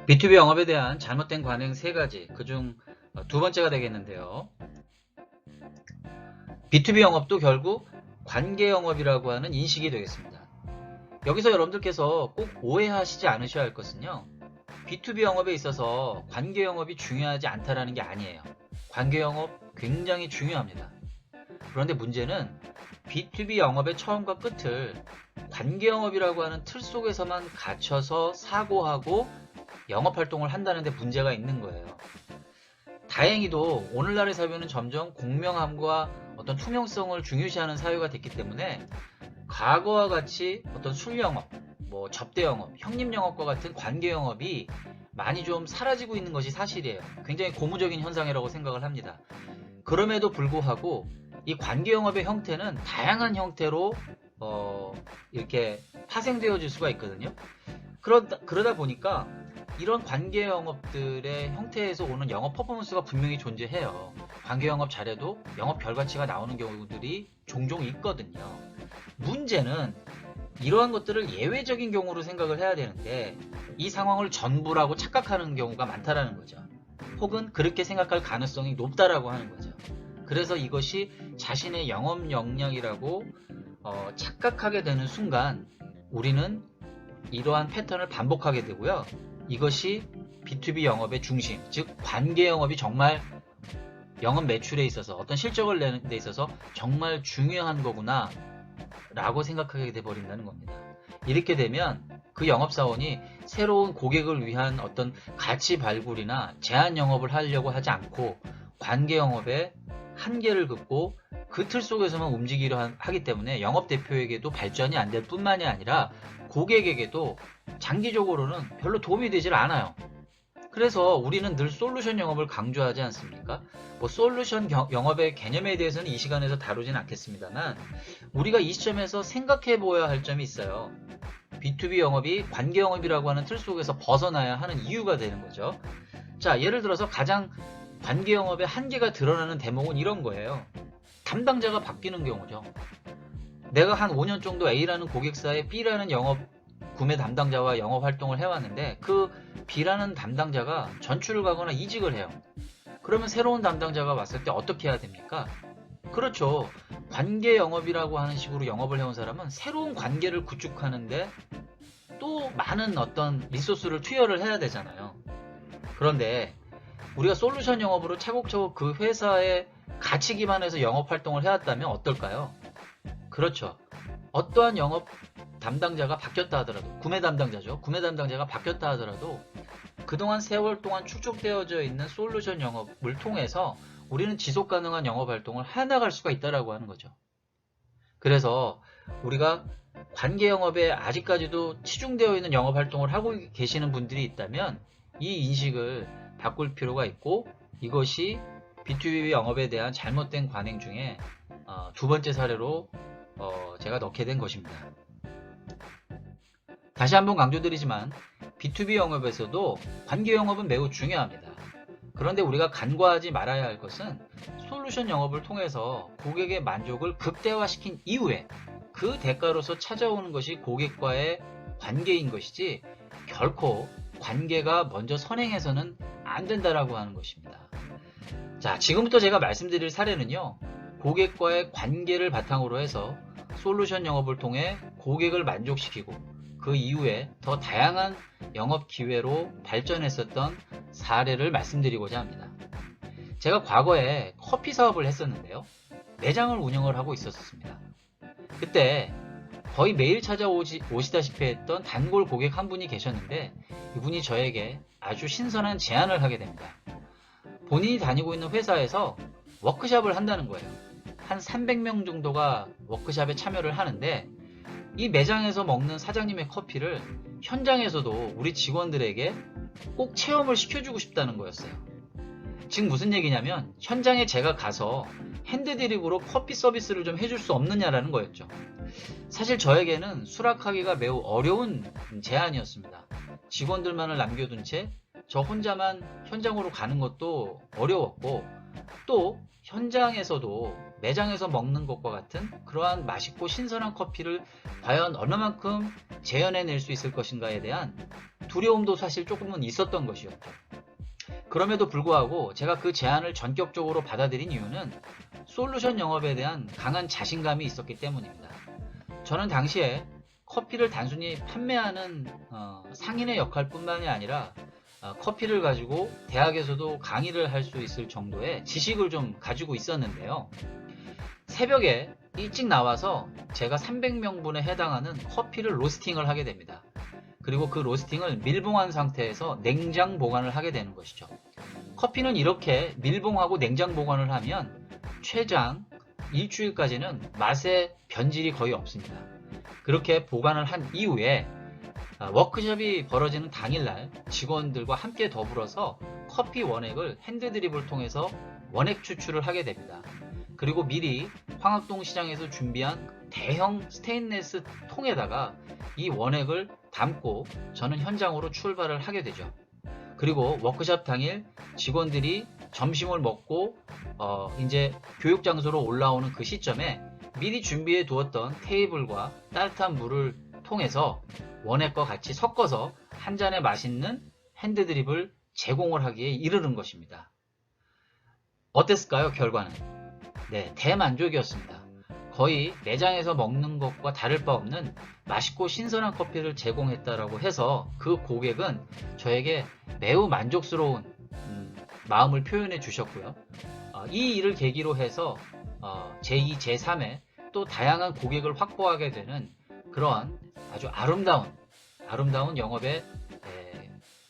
B2B 영업에 대한 잘못된 관행 3가지, 그중 두 번째가 되겠는데요. B2B 영업도 결국 관계 영업이라고 하는 인식이 되겠습니다. 여기서 여러분들께서 꼭 오해하시지 않으셔야 할 것은요. B2B 영업에 있어서 관계 영업이 중요하지 않다라는 게 아니에요. 관계 영업 굉장히 중요합니다. 그런데 문제는 B2B 영업의 처음과 끝을 관계 영업이라고 하는 틀 속에서만 갇혀서 사고하고 영업 활동을 한다는 데 문제가 있는 거예요. 다행히도 오늘날의 사회는 점점 공명함과 어떤 투명성을 중요시하는 사회가 됐기 때문에 과거와 같이 어떤 술 영업, 뭐 접대 영업, 형님 영업과 같은 관계 영업이 많이 좀 사라지고 있는 것이 사실이에요. 굉장히 고무적인 현상이라고 생각을 합니다. 그럼에도 불구하고 이 관계 영업의 형태는 다양한 형태로 이렇게 파생되어질 수가 있거든요. 그러다 보니까 이런 관계 영업들의 형태에서 오는 영업 퍼포먼스가 분명히 존재해요. 관계 영업 잘해도 영업 결과치가 나오는 경우들이 종종 있거든요. 문제는 이러한 것들을 예외적인 경우로 생각을 해야 되는데 이 상황을 전부라고 착각하는 경우가 많다라는 거죠. 혹은 그렇게 생각할 가능성이 높다라고 하는 거죠. 그래서 이것이 자신의 영업 역량이라고 착각하게 되는 순간 우리는 이러한 패턴을 반복하게 되고요. 이것이 B2B 영업의 중심, 즉 관계 영업이 정말 영업 매출에 있어서 어떤 실적을 내는 데 있어서 정말 중요한 거구나 라고 생각하게 돼버린다는 겁니다. 이렇게 되면 그 영업사원이 새로운 고객을 위한 어떤 가치 발굴이나 제한 영업을 하려고 하지 않고 관계 영업에 한계를 긋고 그 틀 속에서만 움직이려 하기 때문에 영업 대표에게도 발전이 안 될 뿐만이 아니라 고객에게도 장기적으로는 별로 도움이 되질 않아요. 그래서 우리는 늘 솔루션 영업을 강조하지 않습니까? 뭐 솔루션 영업의 개념에 대해서는 이 시간에서 다루진 않겠습니다만 우리가 이 시점에서 생각해 보아야 할 점이 있어요. B2B 영업이 관계 영업이라고 하는 틀 속에서 벗어나야 하는 이유가 되는 거죠. 자, 예를 들어서 가장 관계 영업의 한계가 드러나는 대목은 이런 거예요. 담당자가 바뀌는 경우죠. 내가 한 5년 정도 A라는 고객사의 B라는 영업 구매 담당자와 영업 활동을 해왔는데 그 B라는 담당자가 전출을 가거나 이직을 해요. 그러면 새로운 담당자가 왔을 때 어떻게 해야 됩니까? 그렇죠. 관계 영업이라고 하는 식으로 영업을 해온 사람은 새로운 관계를 구축하는데 또 많은 어떤 리소스를 투여를 해야 되잖아요. 그런데 우리가 솔루션 영업으로 차곡차곡 그 회사의 가치 기반에서 영업 활동을 해왔다면 어떨까요? 그렇죠. 어떠한 영업 담당자가 바뀌었다 하더라도, 구매 담당자죠. 구매 담당자가 바뀌었다 하더라도 그동안 세월 동안 축적되어져 있는 솔루션 영업을 통해서 우리는 지속 가능한 영업 활동을 해나갈 수가 있다라고 하는 거죠. 그래서 우리가 관계 영업에 아직까지도 치중되어 있는 영업 활동을 하고 계시는 분들이 있다면 이 인식을 바꿀 필요가 있고 이것이 B2B 영업에 대한 잘못된 관행 중에 두 번째 사례로 제가 넣게 된 것입니다. 다시 한번 강조드리지만 B2B 영업에서도 관계 영업은 매우 중요합니다. 그런데 우리가 간과하지 말아야 할 것은 솔루션 영업을 통해서 고객의 만족을 극대화시킨 이후에 그 대가로서 찾아오는 것이 고객과의 관계인 것이지 결코 관계가 먼저 선행해서는 안 된다라고 하는 것입니다. 자, 지금부터 제가 말씀드릴 사례는요. 고객과의 관계를 바탕으로 해서 솔루션 영업을 통해 고객을 만족시키고 그 이후에 더 다양한 영업 기회로 발전했었던 사례를 말씀드리고자 합니다. 제가 과거에 커피 사업을 했었는데요. 매장을 운영을 하고 있었습니다. 그때 거의 매일 찾아오시다시피 했던 단골 고객 한 분이 계셨는데 이분이 저에게 아주 신선한 제안을 하게 됩니다. 본인이 다니고 있는 회사에서 워크숍을 한다는 거예요. 한 300명 정도가 워크숍에 참여를 하는데 이 매장에서 먹는 사장님의 커피를 현장에서도 우리 직원들에게 꼭 체험을 시켜주고 싶다는 거였어요. 지금 무슨 얘기냐면 현장에 제가 가서 핸드드립으로 커피 서비스를 좀 해줄 수 없느냐라는 거였죠. 사실 저에게는 수락하기가 매우 어려운 제안이었습니다. 직원들만을 남겨둔 채 저 혼자만 현장으로 가는 것도 어려웠고 또 현장에서도 매장에서 먹는 것과 같은 그러한 맛있고 신선한 커피를 과연 얼마만큼 재현해낼 수 있을 것인가에 대한 두려움도 사실 조금은 있었던 것이었죠. 그럼에도 불구하고 제가 그 제안을 전격적으로 받아들인 이유는 솔루션 영업에 대한 강한 자신감이 있었기 때문입니다. 저는 당시에 커피를 단순히 판매하는 상인의 역할뿐만이 아니라 커피를 가지고 대학에서도 강의를 할 수 있을 정도의 지식을 좀 가지고 있었는데요. 새벽에 일찍 나와서 제가 300명분에 해당하는 커피를 로스팅을 하게 됩니다. 그리고 그 로스팅을 밀봉한 상태에서 냉장 보관을 하게 되는 것이죠. 커피는 이렇게 밀봉하고 냉장 보관을 하면 최장 일주일까지는 맛의 변질이 거의 없습니다. 그렇게 보관을 한 이후에 워크숍이 벌어지는 당일날 직원들과 함께 더불어서 커피 원액을 핸드드립을 통해서 원액 추출을 하게 됩니다. 그리고 미리 황학동 시장에서 준비한 대형 스테인리스 통에다가 이 원액을 담고 저는 현장으로 출발을 하게 되죠. 그리고 워크숍 당일 직원들이 점심을 먹고 이제 교육 장소로 올라오는 그 시점에 미리 준비해 두었던 테이블과 따뜻한 물을 통해서 원액과 같이 섞어서 한 잔의 맛있는 핸드드립을 제공을 하기에 이르는 것입니다. 어땠을까요? 결과는? 네, 대만족이었습니다. 거의 매장에서 먹는 것과 다를 바 없는 맛있고 신선한 커피를 제공했다라고 해서 그 고객은 저에게 매우 만족스러운 마음을 표현해 주셨고요. 이 일을 계기로 해서 제2, 제3의 또 다양한 고객을 확보하게 되는 그러한 아주 아름다운 영업의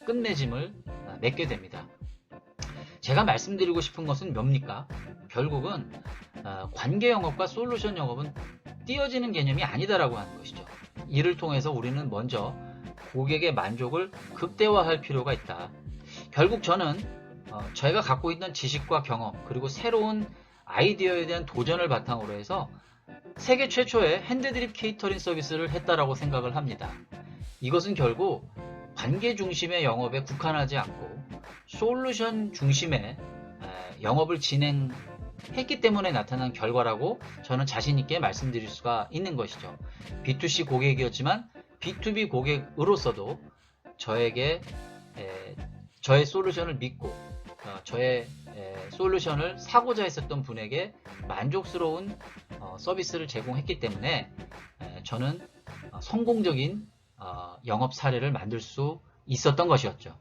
끝맺음을 맺게 됩니다. 제가 말씀드리고 싶은 것은 뭡니까? 결국은 관계 영업과 솔루션 영업은 띄어지는 개념이 아니다라고 하는 것이죠. 이를 통해서 우리는 먼저 고객의 만족을 극대화할 필요가 있다. 결국 저는 저희가 갖고 있는 지식과 경험 그리고 새로운 아이디어에 대한 도전을 바탕으로 해서 세계 최초의 핸드드립 케이터링 서비스를 했다라고 생각을 합니다. 이것은 결국 관계 중심의 영업에 국한하지 않고 솔루션 중심의 영업을 진행했기 때문에 나타난 결과라고 저는 자신 있게 말씀드릴 수가 있는 것이죠. B2C 고객이었지만 B2B 고객으로서도 저에게 저의 솔루션을 믿고 저의 솔루션을 사고자 했었던 분에게 만족스러운 서비스를 제공했기 때문에 저는 성공적인 영업 사례를 만들 수 있었던 것이었죠.